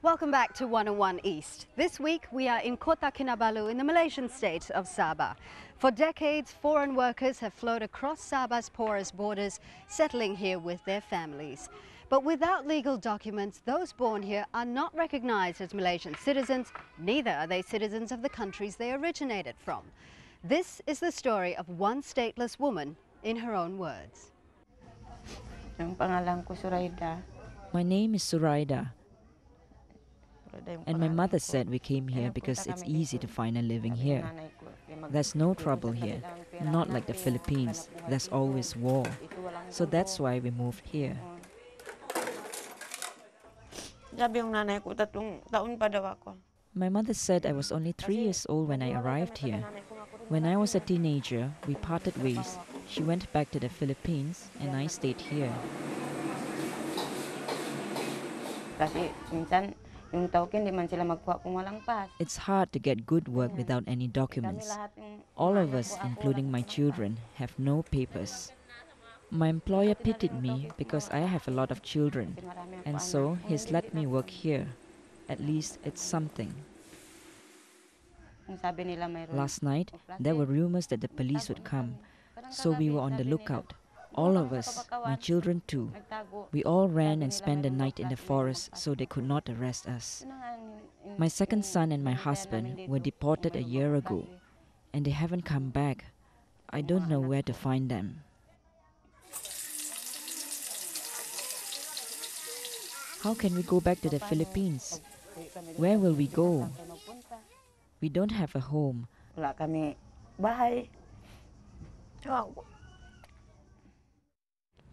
Welcome back to 101 East. This week we are in Kota Kinabalu in the Malaysian state of Sabah. For decades, foreign workers have flowed across Sabah's porous borders, settling here with their families. But without legal documents, those born here are not recognized as Malaysian citizens, neither are they citizens of the countries they originated from. This is the story of one stateless woman in her own words. My name is Suraida, and my mother said we came here because it's easy to find a living here. There's no trouble here, not like the Philippines. There's always war. So that's why we moved here. My mother said I was only 3 years old when I arrived here. When I was a teenager, we parted ways. She went back to the Philippines and I stayed here. It's hard to get good work without any documents. All of us, including my children, have no papers. My employer pitied me because I have a lot of children, and so he's let me work here. At least it's something. Last night, there were rumors that the police would come, so we were on the lookout. All of us, my children too. We all ran and spent the night in the forest so they could not arrest us. My second son and my husband were deported a year ago, and they haven't come back. I don't know where to find them. How can we go back to the Philippines? Where will we go? We don't have a home.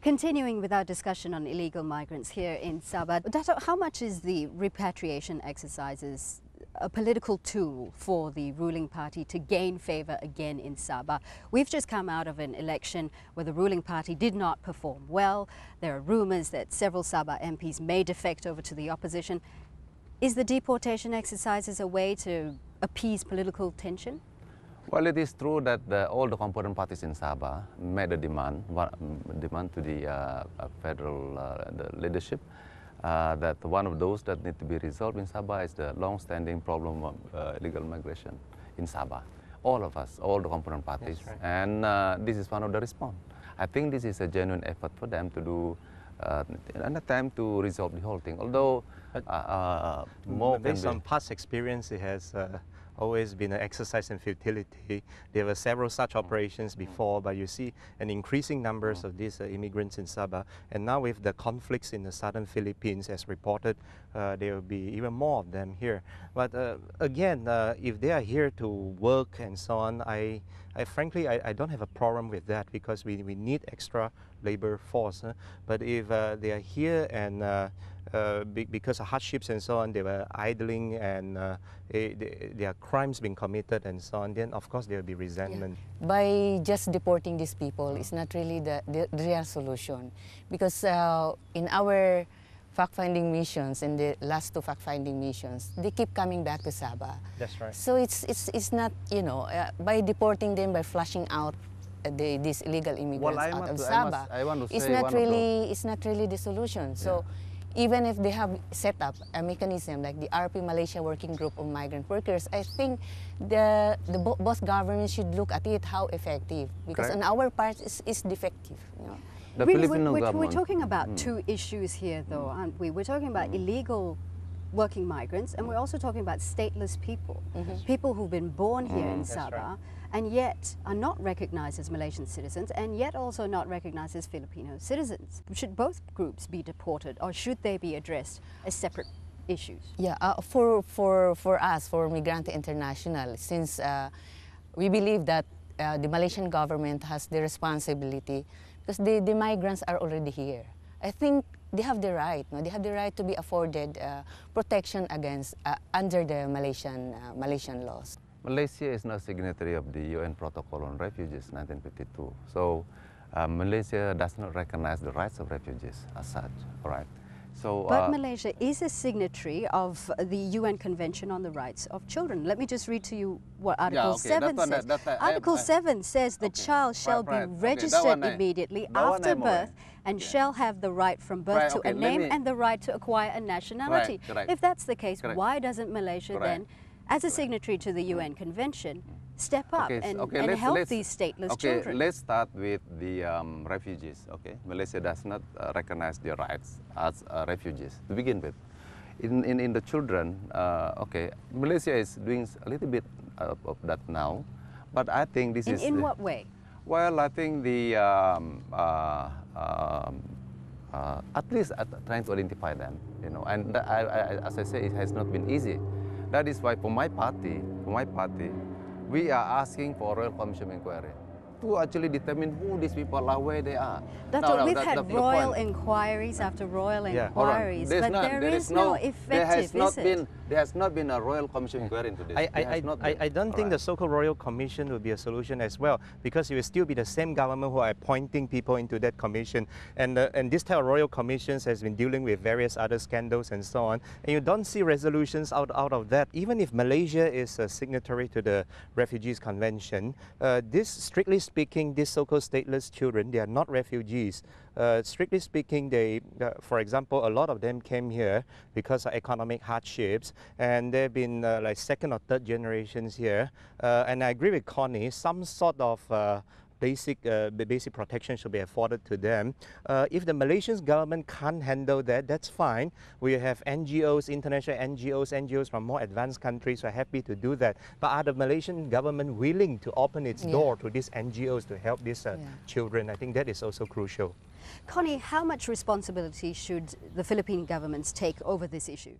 Continuing with our discussion on illegal migrants here in Sabah, Dato', how much is the repatriation exercises a political tool for the ruling party to gain favour again in Sabah? We've just come out of an election where the ruling party did not perform well. There are rumours that several Sabah MPs may defect over to the opposition. Is the deportation exercises a way to appease political tension? Well, it is true that all the component parties in Sabah made a demand to the federal the leadership that one of those that need to be resolved in Sabah is the long-standing problem of illegal migration in Sabah. All of us, all the component parties, right. And this is one of the response. I think this is a genuine effort for them to do an attempt to resolve the whole thing. Although based on past experience, it has always been an exercise in futility. There were several such operations before, but you see an increasing numbers of these immigrants in Sabah. And now with the conflicts in the southern Philippines, as reported, there will be even more of them here. But again, if they are here to work and so on, frankly, I don't have a problem with that because we need extra labor force. But if they are here and because of hardships and so on, they were idling and there are crimes being committed and so on, then of course there will be resentment. Yeah. By just deporting these people is not really the real solution, because in our fact-finding missions, in the last two fact-finding missions, they keep coming back to Sabah. That's right. So it's not, you know, by deporting them, by flushing out these illegal immigrants out of Sabah, it's not really the solution. Yeah. So even if they have set up a mechanism like the RP Malaysia Working Group of Migrant Workers, I think both governments should look at it, how effective, because on our part it's defective. You know? We're talking about two issues here, though, aren't we? We're talking about illegal working migrants, and we're also talking about stateless people, people who've been born here in Sabah, and yet are not recognized as Malaysian citizens, and yet also not recognized as Filipino citizens. Should both groups be deported, or should they be addressed as separate issues? Yeah, for us, for Migrante International, since we believe that the Malaysian government has the responsibility, because the migrants are already here. I think they have the right. No? They have the right to be afforded protection against under the Malaysian laws. Malaysia is not signatory of the UN Protocol on Refugees 1952. So Malaysia does not recognize the rights of refugees as such, right? So, but Malaysia is a signatory of the UN Convention on the Rights of Children. Let me just read to you what Article 7 says. Article 7 says the child shall be registered immediately after birth and shall have the right from birth to a name and the right to acquire a nationality. If that's the case, why doesn't Malaysia then, as a signatory to the UN Convention, step up and help these stateless children? Let's start with the refugees. Okay, Malaysia does not recognize their rights as refugees to begin with. In the children, Malaysia is doing a little bit of that now, but I think this is... In what way? Well, I think the at least trying to identify them, you know, and as I say, it has not been easy. That is why for my party, we are asking for a Royal Commission inquiry to actually determine who these people are, where they are. We've had royal inquiries after royal inquiries, but there is no effective, there has not been a Royal Commission inquiry into this. I don't think the so-called Royal Commission will be a solution as well, because it will still be the same government who are appointing people into that commission. And this type of Royal Commissions has been dealing with various other scandals and so on. And you don't see resolutions out of that. Even if Malaysia is a signatory to the Refugees Convention, strictly speaking, these so-called stateless children, they are not refugees. Strictly speaking, for example, a lot of them came here because of economic hardships, and they've been like second or third generations here. And I agree with Connie, some sort of basic protection should be afforded to them. If the Malaysian government can't handle that, that's fine. We have NGOs, international NGOs from more advanced countries who are happy to do that. But are the Malaysian government willing to open its door to these NGOs to help these children? I think that is also crucial. Connie, how much responsibility should the Philippine governments take over this issue?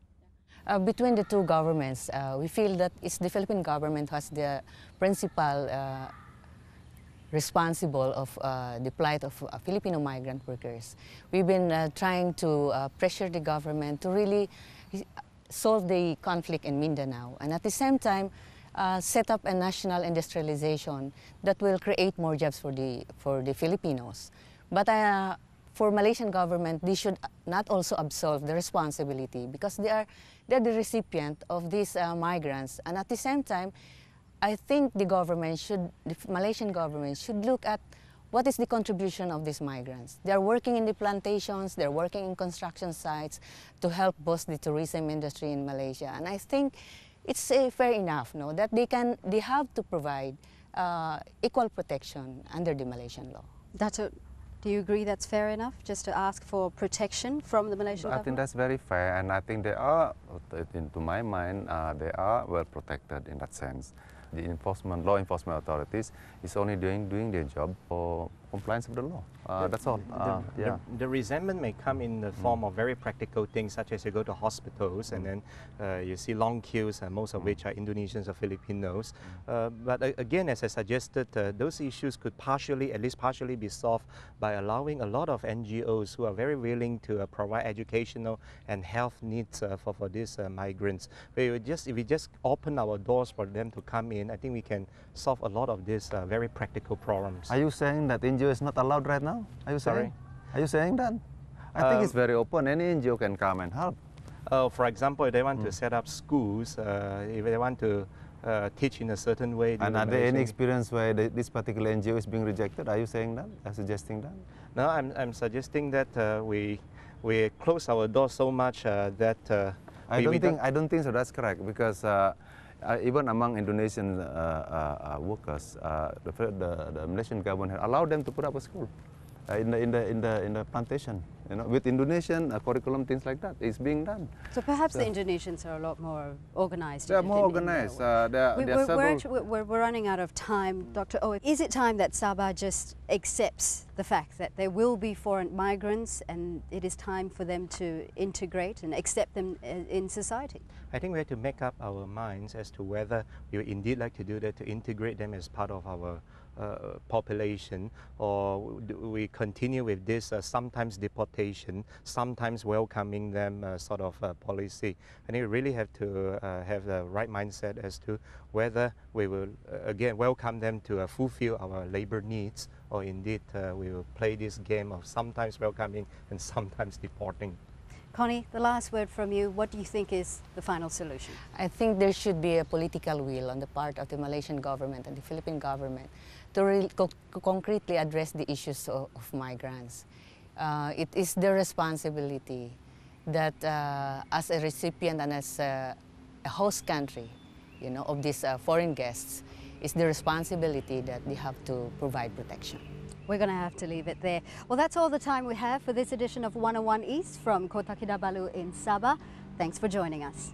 Between the two governments, we feel that it's the Philippine government who has the principal responsible of the plight of Filipino migrant workers. We've been trying to pressure the government to really solve the conflict in Mindanao, and at the same time set up a national industrialization that will create more jobs for the Filipinos. But for Malaysian government, they should not also absolve the responsibility, because they're the recipient of these migrants, and at the same time, I think the Malaysian government should look at what is the contribution of these migrants. They're working in the plantations, they're working in construction sites to help boost the tourism industry in Malaysia. And I think it's fair enough, no, that they have to provide equal protection under the Malaysian law. Dato', do you agree that's fair enough, just to ask for protection from the Malaysian government? I think that's very fair, and I think they are, to my mind, they are well protected in that sense. The law enforcement authorities is only doing their job for compliance with the law. That's all. The resentment may come in the form of very practical things, such as you go to hospitals and then you see long queues, most of which are Indonesians or Filipinos. But again, as I suggested, those issues could at least partially be solved by allowing a lot of NGOs who are very willing to provide educational and health needs for these migrants. If we just open our doors for them to come in, I think we can solve a lot of these very practical problems. Are you saying that NGO is not allowed right now? Are you saying? Sorry? Are you saying that? I think it's very open. Any NGO can come and help. For example, if they want to set up schools, if they want to teach in a certain way. And are there any experience where this particular NGO is being rejected? Are you saying that? Are you suggesting that? No, I'm suggesting that we close our doors so much that I don't think so. That's correct, because even among Indonesian workers, the Malaysian government has allowed them to put up a school in the plantation. You know, with Indonesian curriculum, things like that is being done. So perhaps the Indonesians are a lot more organized. They are more organized. We're running out of time, Dr. Oh. Is it time that Sabah just accepts the fact that there will be foreign migrants, and it is time for them to integrate and accept them in society? I think we have to make up our minds as to whether we would indeed like to do that, to integrate them as part of our population, or we continue with this sometimes deportation, sometimes welcoming them sort of policy. I think we really have to have the right mindset as to whether we will again welcome them to fulfill our labor needs, or indeed we will play this game of sometimes welcoming and sometimes deporting. Connie, the last word from you. What do you think is the final solution? I think there should be a political will on the part of the Malaysian government and the Philippine government to concretely address the issues of migrants. It is their responsibility that as a recipient and as a host country, you know, of these foreign guests, it's the responsibility that they have to provide protection. We're going to have to leave it there. Well, that's all the time we have for this edition of 101 East from Kota Kinabalu in Sabah. Thanks for joining us.